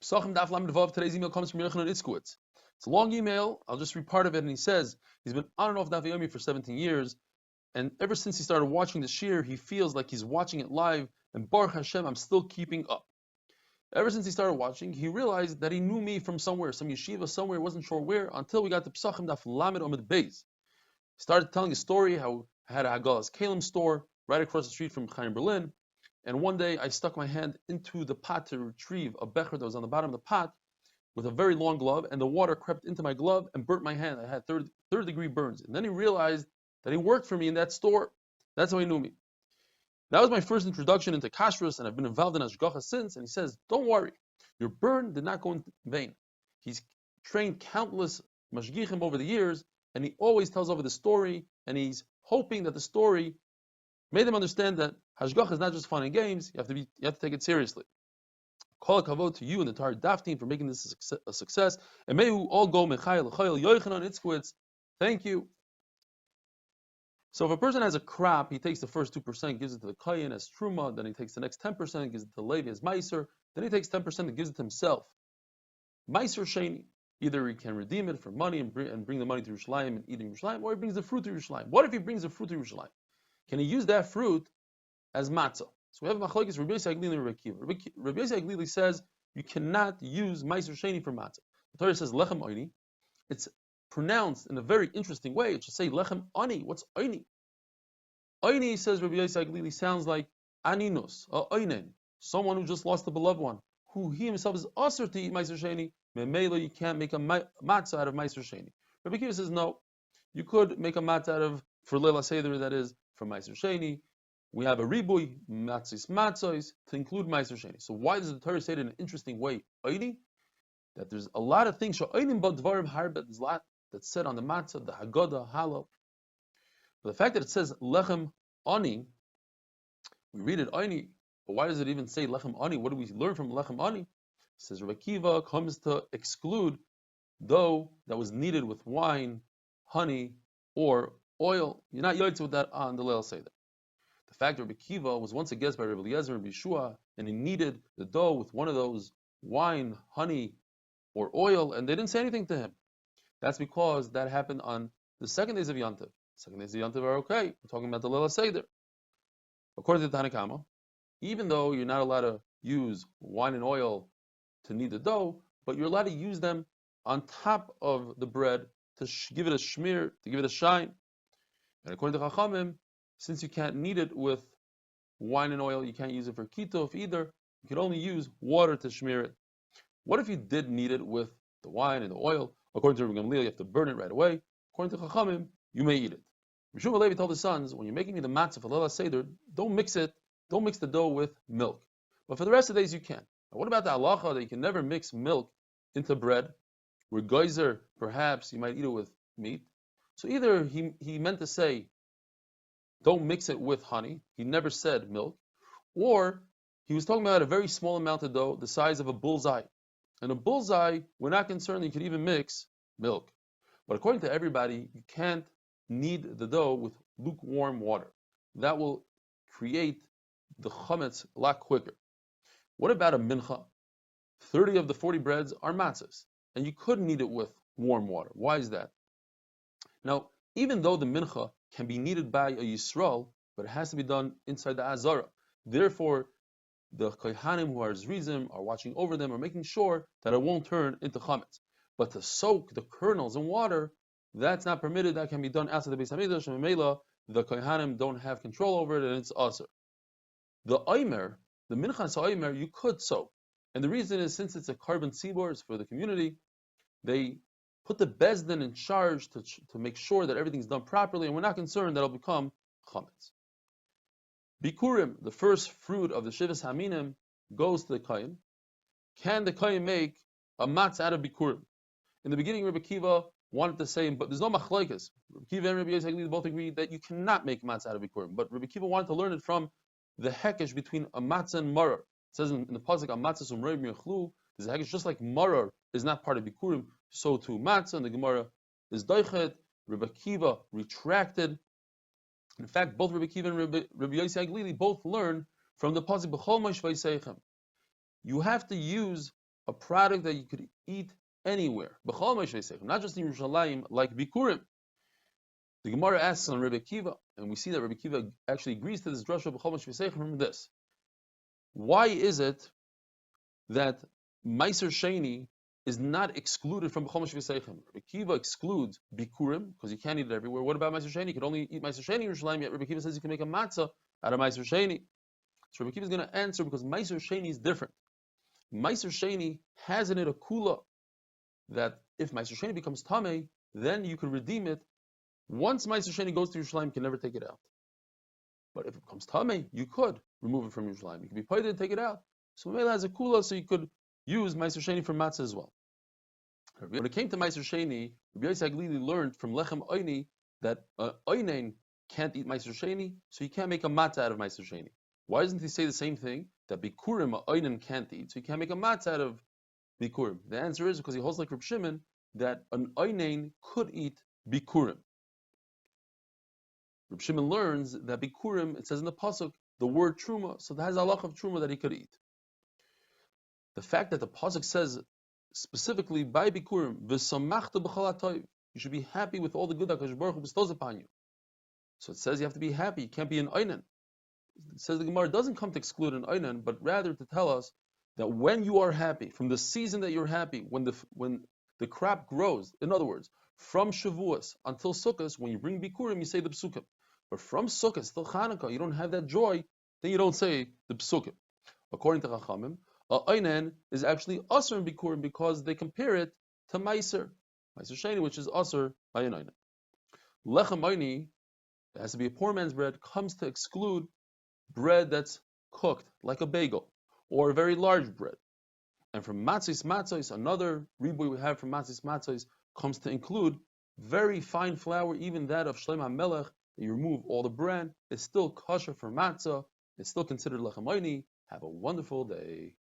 Pesachim Daf Lamed Vav. Today's email comes from Yochanan Itzkowitz. It's a long email. I'll just read part of it. And he says he's been on and off Daf Yomi for 17 years, and ever since he started watching the shir, he feels like he's watching it live. And Baruch Hashem, I'm still keeping up. Ever since he started watching, he realized that he knew me from somewhere, some yeshiva somewhere, wasn't sure where, until we got to Pesachim Daf Lamed Omid Beis. He started telling a story how I had a Hagalas Kalim store right across the street from Chaim Berlin. And one day I stuck my hand into the pot to retrieve a becher that was on the bottom of the pot with a very long glove, and the water crept into my glove and burnt my hand. I had third degree burns. And then he realized that he worked for me in that store. That's how he knew me. That was my first introduction into kashrus, and I've been involved in hashgacha since. And he says, don't worry, your burn did not go in vain. He's trained countless mashgichim over the years, and he always tells over the story, and he's hoping that the story made them understand that hashgacha is not just fun and games. You have to take it seriously. Call a kavod to you and the entire Daf team for making this a success. And may you all go mechayel l'chayel Yochanan Itzkowitz. Thank you. So if a person has a crop, he takes the first 2%, gives it to the kohen as truma. Then he takes the next 10%, gives it to Levi as meiser. Then he takes 10% and gives it to himself. Meiser sheni. Either he can redeem it for money and bring the money to Yerushalayim and eat in Yerushalayim, or he brings the fruit to Yerushalayim. What if he brings the fruit to Yerushalayim? Can he use that fruit as matzah? So we have machlokes Rabbi Yossi Aglili and Rabbi Akiva. Rabbi Yossi Aglili says you cannot use meiser sheni for matzah. The Torah says lechem oini. It's pronounced in a very interesting way. It should say lechem ani. What's oini? Oini, says Rabbi Yossi Aglili, sounds like aninus, or oinen, someone who just lost a beloved one, who he himself is usher to eat meiser sheni. Memelo, you can't make a matzah out of meiser sheni. Rabbi Akiva says no. You could make a matzah out of, for Leila Seder, that is, from meiser sheni. We have a ribui, matzos, to include meiser sheni. So why does the Torah say it in an interesting way, oini? That there's a lot of things, there's a lot that's said on the matzah, the Haggadah, halal. But the fact that it says lechem ani, we read it ani, but why does it even say lechem ani? What do we learn from lechem ani? It says Rabbi Akiva comes to exclude dough that was kneaded with wine, honey, or oil. You're not yotze with that on the Leil Seder. The fact that Rabbi Akiva was once a guest by Rabbi Eliezer and Yeshua, and he kneaded the dough with one of those wine, honey, or oil, and they didn't say anything to him. That's because that happened on the second days of Yantiv. Second days of Yantiv are okay. We're talking about the Leil Seder. According to the Tanna Kama, even though you're not allowed to use wine and oil to knead the dough, but you're allowed to use them on top of the bread to give it a shmir, to give it a shine. And according to Chachamim, since you can't knead it with wine and oil, you can't use it for kitov either. You can only use water to shmir it. What if you did knead it with the wine and the oil? According to Rabbi Gamliel, you have to burn it right away. According to Chachamim, you may eat it. Rishon Levi told his sons, when you're making me the matzah for Leila Seder, don't mix the dough with milk. But for the rest of the days, you can. Now, what about the halacha that you can never mix milk into bread? Where geyser, perhaps you might eat it with meat. So either he meant to say, don't mix it with honey. He never said milk. Or he was talking about a very small amount of dough, the size of a bullseye. And a bullseye, we're not concerned that you could even mix milk. But according to everybody, you can't knead the dough with lukewarm water. That will create the chametz a lot quicker. What about a mincha? 30 of the 40 breads are matzahs, and you could knead it with warm water. Why is that? Now, even though the mincha can be kneaded by a Yisrael, but it has to be done inside the Azara. Therefore, the kohanim who are zrizim are watching over them, are making sure that it won't turn into chametz. But to soak the kernels in water, that's not permitted. That can be done outside the Beis Hamikdash, and Mela, the kohanim don't have control over it, and it's aser. The oimer, the minchas oimer, you could soak. And the reason is, since it's a carbon tzibor, it's for the community, they put the bezdin in charge to make sure that everything's done properly, and we're not concerned that it'll become chametz. Bikurim, the first fruit of the Shivas Haminim, goes to the kohen. Can the kohen make a matzah out of bikurim? In the beginning, Rabbi Akiva wanted to say, but there's no machlokes. Rabbi Akiva and Rabbi Yossi both agree that you cannot make matzah out of bikurim. But Rabbi Akiva wanted to learn it from the hekesh between a matzah and marar. It says in the pasuk, a matzah sumrei miachlu. There's a hekesh just like marar is not part of bikurim, so too matzah, and the Gemara is doichet. Rabbi Akiva retracted. In fact, both Rabbi Akiva and Rabbi Yossi Aglili both learn from the pasuk b'chol ma'ishvei seichem. You have to use a product that you could eat anywhere. Not just in Yerushalayim, like Bikurim. The Gemara asks on Rebbe Akiva, and we see that Rebbe Akiva actually agrees to this drasha b'chol mashvei from this. Why is it that Meiser Sheni is not excluded from b'chol mashvei seichem? Rebbe Akiva excludes Bikurim because you can't eat it everywhere. What about Meiser Sheni? You could only eat Meiser Sheni in Yerushalayim. Yet Rebbe Akiva says you can make a matzah out of Meiser Sheni. So Rebbe Akiva is going to answer because Meiser Sheni is different. Meiser Sheni has in it a kula that if Meiser Sheni becomes tamei, then you can redeem it. Once Meiser Sheni goes to Yerushalayim, you can never take it out. But if it becomes tamei, you could remove it from Yerushalayim. You can be paid and take it out. So Mela has a kula, so you could use Meiser Sheni for matzah as well. When it came to Meiser Sheni, Rabbi Yossi Haglili learned from Lechem Oini that Oinen can't eat Meiser Sheni, so you can't make a matzah out of Meiser Sheni. Why doesn't he say the same thing? That Bikurim Oinen can't eat, so you can't make a matzah out of Bikurim. The answer is because he holds like Reb Shimon that an Oinen could eat Bikurim. Reb Shimon learns that Bikurim, it says in the pasuk, the word Truma, so that has a halach of Truma that he could eat. The fact that the pasuk says specifically by Bikurim, v'samachta b'chol hatoiv, you should be happy with all the good that HaKadosh Baruch Hu bestows upon you. So it says you have to be happy, you can't be an Oinen. It says the Gemara doesn't come to exclude an Oinen, but rather to tell us that when you are happy, from the season that you're happy, when the crop grows, in other words, from Shavuos until Sukkot, when you bring Bikurim, you say the Psukim. But from Sukkot till Chanukah, you don't have that joy, then you don't say the Psukim. According to Chachamim, Oinen is actually Asr in Bikurim because they compare it to Meiser Sheni, which is Asr by an Oinen. Lechem Oini, it has to be a poor man's bread, comes to exclude bread that's cooked, like a bagel, or a very large bread. And from matzos, another riboy we have from matzos, comes to include very fine flour, even that of Shleim HaMelech, that you remove all the bran, it's still kosher for matzah, it's still considered lechem oini. Have a wonderful day.